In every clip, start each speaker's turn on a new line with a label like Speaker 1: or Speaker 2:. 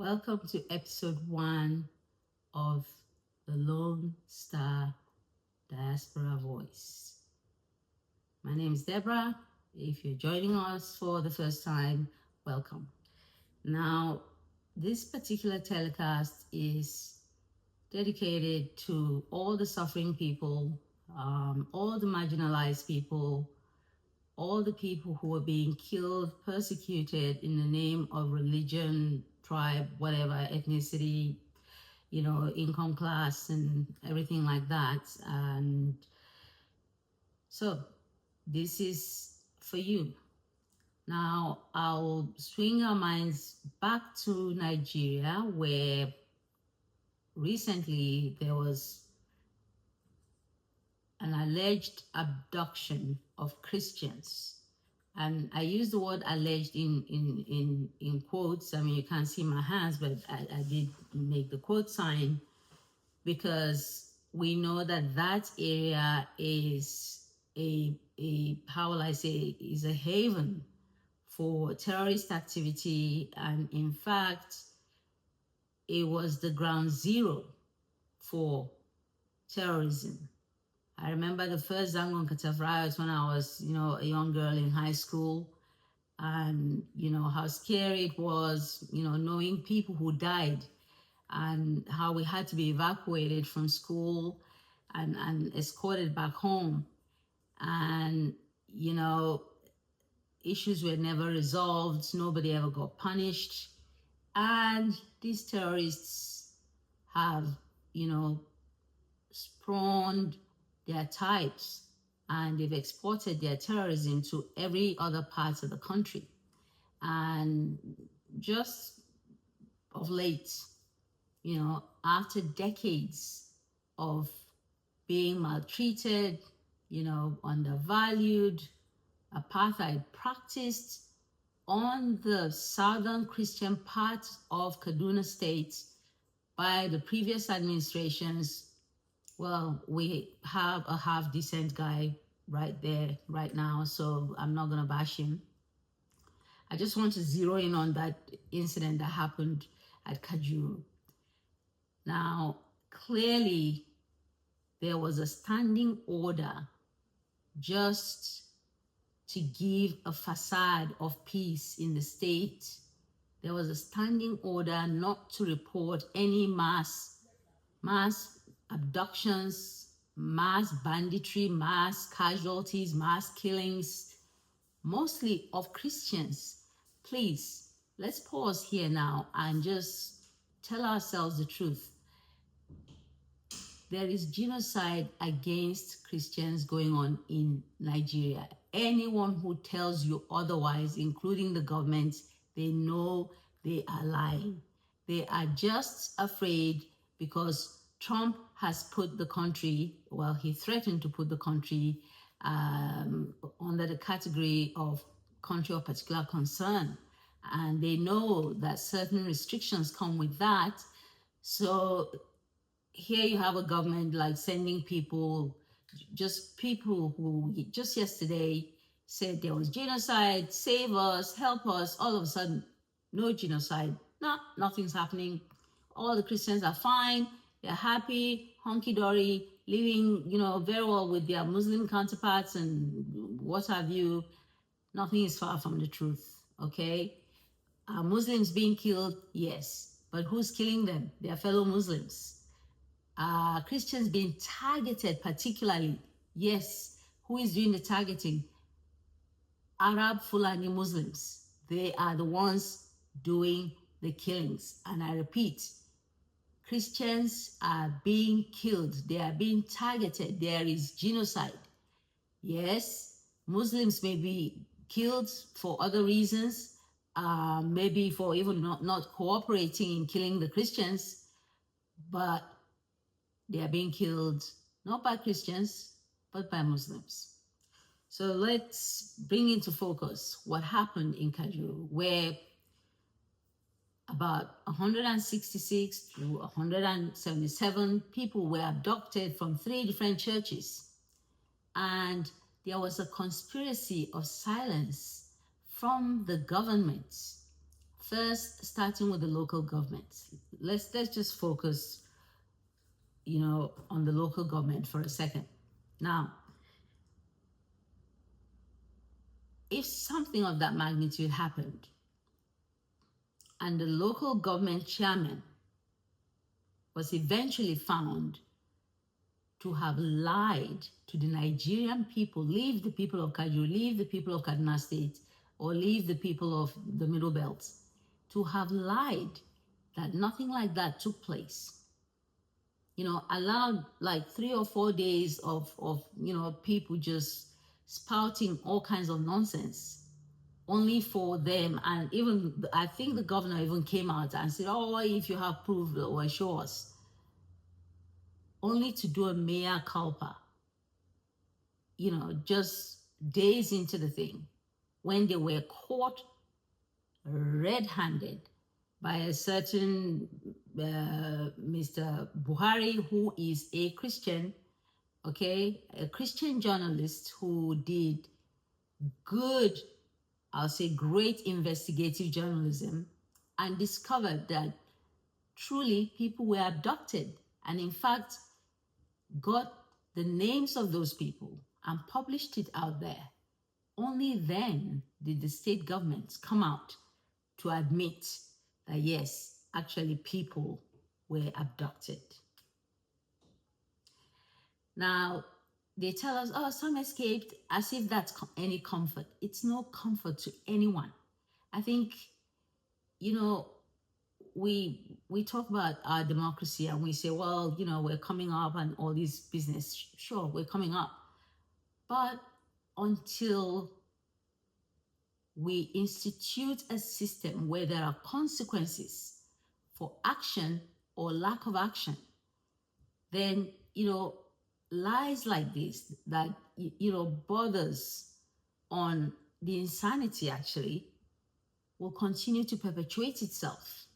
Speaker 1: Welcome to episode 1 of the Lone Star Diaspora Voice. My name is Deborah. If you're joining us for the first time, welcome. Now, this particular telecast is dedicated to all the suffering people, all the marginalized people, all the people who are being killed, persecuted in the name of religion, tribe, whatever, ethnicity, income class and everything like that. And so this is for you. Now, I'll swing our minds back to Nigeria, where recently there was an alleged abduction of Christians. And I use the word alleged in quotes. I mean, you can't see my hands, but I did make the quote sign because we know that area is how will I say, is a haven for terrorist activity. And in fact, it was the ground zero for terrorism. I remember the first Zangon Kataf riots when I was, a young girl in high school, and, how scary it was, knowing people who died and how we had to be evacuated from school and escorted back home. And, issues were never resolved. Nobody ever got punished. And these terrorists have, spawned their types, and they've exported their terrorism to every other part of the country. And just of late, after decades of being maltreated, undervalued, apartheid practiced on the southern Christian part of Kaduna State by the previous administrations. Well, we have a half-decent guy right there, right now, so I'm not going to bash him. I just want to zero in on that incident that happened at Kajuru. Now, clearly, there was a standing order just to give a facade of peace in the state. There was a standing order not to report any mass abductions, mass banditry, mass casualties, mass killings, mostly of Christians. Please, let's pause here now and just tell ourselves the truth. There is genocide against Christians going on in Nigeria. Anyone who tells you otherwise, including the government, they know they are lying. They are just afraid because Trump has put the country, well, he threatened to put the country under the category of country of particular concern. And they know that certain restrictions come with that. So here you have a government like sending people who just yesterday said there was genocide, save us, help us. All of a sudden, no genocide. No, nothing's happening. All the Christians are fine. They're happy, hunky-dory, living, very well with their Muslim counterparts and what have you. Nothing is far from the truth, okay? Are Muslims being killed? Yes. But who's killing them? Their fellow Muslims. Are Christians being targeted particularly? Yes. Who is doing the targeting? Arab Fulani Muslims. They are the ones doing the killings. And I repeat, Christians are being killed. They are being targeted. There is genocide. Yes, Muslims may be killed for other reasons, maybe for even not cooperating in killing the Christians, but they are being killed not by Christians, but by Muslims. So let's bring into focus what happened in Kajuru, where about 166 to 177 people were abducted from 3 different churches. And there was a conspiracy of silence from the government First, starting with the local governments. Let's just focus, on the local government for a second. Now, if something of that magnitude happened and the local government chairman was eventually found to have lied to the Nigerian people, leave the people of Kajuru, leave the people of Kaduna State, or leave the people of the Middle Belt, to have lied that nothing like that took place. Allowed like 3 or 4 days of people just spouting all kinds of nonsense, only for them. And even I think the governor even came out and said, "Oh, if you have proof, or show us," only to do a mea culpa, just days into the thing, when they were caught red-handed by a certain Mr. Buhari, who is a Christian, a Christian journalist who did good, I'll say great investigative journalism, and discovered that truly people were abducted, and in fact got the names of those people and published it out there. Only then did the state governments come out to admit that yes, actually people were abducted. Now, they tell us, oh, some escaped, as if that's any comfort. It's no comfort to anyone. I think, we talk about our democracy and we say, well, we're coming up and all this business. Sure, we're coming up. But until we institute a system where there are consequences for action or lack of action, then, lies like this that, borders on the insanity actually will continue to perpetuate itself.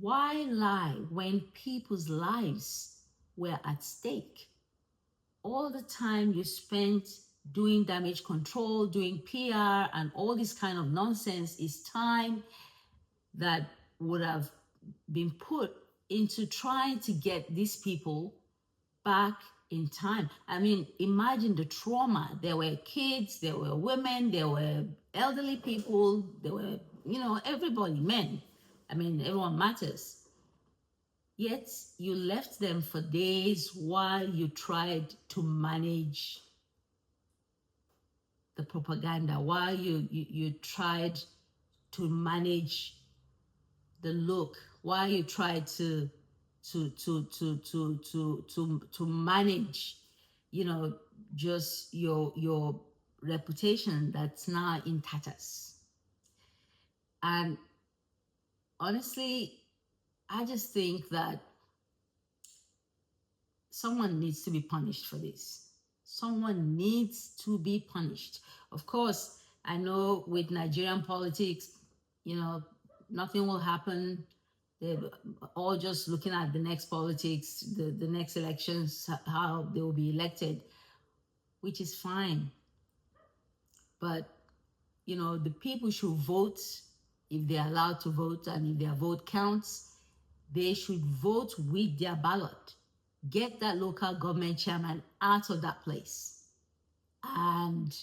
Speaker 1: Why lie when people's lives were at stake? All the time you spent doing damage control, doing PR, and all this kind of nonsense is time that would have been put into trying to get these people back in time. I mean, imagine the trauma. There were kids, there were women, there were elderly people, there were, everybody, men. I mean, everyone matters. Yet you left them for days while you tried to manage the propaganda, while you tried to manage the look, while you tried to manage, just your reputation that's now in tatters. And honestly, I just think that someone needs to be punished for this. Someone needs to be punished. Of course, I know with Nigerian politics, nothing will happen. They're all just looking at the next politics, the next elections, how they will be elected, which is fine. But, the people should vote if they're allowed to vote, and if their vote counts, they should vote with their ballot. Get that local government chairman out of that place. And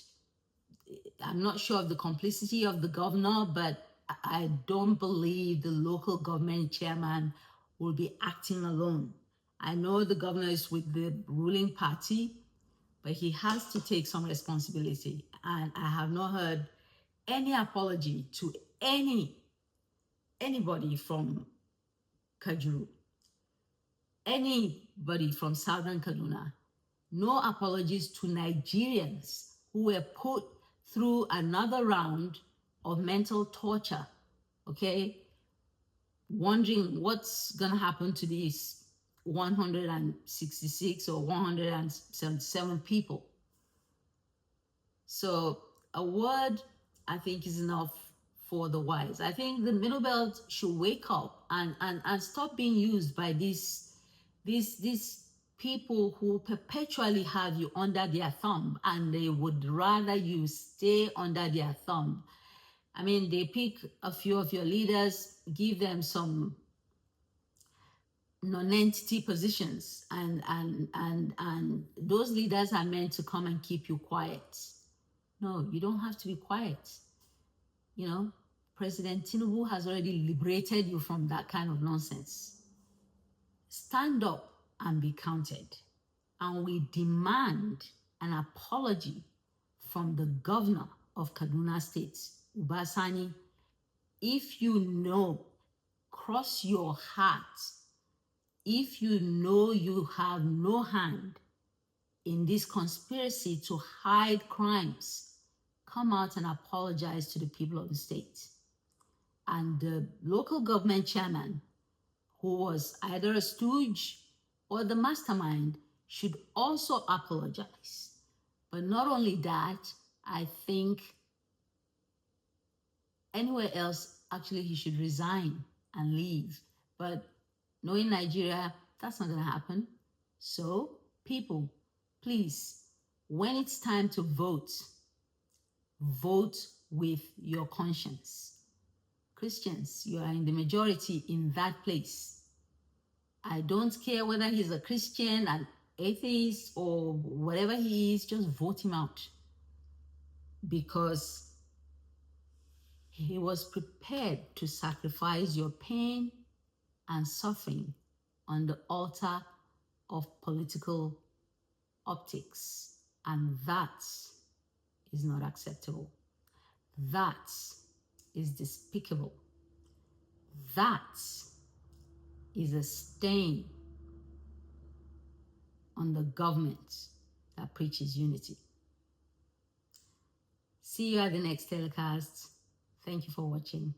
Speaker 1: I'm not sure of the complicity of the governor, but I don't believe the local government chairman will be acting alone. I know the governor is with the ruling party, but he has to take some responsibility. And I have not heard any apology to anybody from Kajuru, anybody from Southern Kaduna. No apologies to Nigerians who were put through another round of mental torture, wondering what's going to happen to these 166 or 177 people. So a word, I think, is enough for the wise. I think the Middle Belt should wake up and stop being used by these people who perpetually have you under their thumb, and they would rather you stay under their thumb. I mean, they pick a few of your leaders, give them some non-entity positions, and those leaders are meant to come and keep you quiet. No, you don't have to be quiet. You know, President Tinubu has already liberated you from that kind of nonsense. Stand up and be counted. And we demand an apology from the governor of Kaduna State, Ubasani. If you know, cross your heart. If you know you have no hand in this conspiracy to hide crimes, come out and apologize to the people of the state. And the local government chairman, who was either a stooge or the mastermind, should also apologize. But not only that, I think anywhere else, actually, he should resign and leave. But knowing Nigeria, that's not going to happen. So, people, please, when it's time to vote, vote with your conscience. Christians, you are in the majority in that place. I don't care whether he's a Christian, an atheist, or whatever he is, just vote him out. Because he was prepared to sacrifice your pain and suffering on the altar of political optics. And that is not acceptable. That is despicable. That is a stain on the government that preaches unity. See you at the next telecast. Thank you for watching.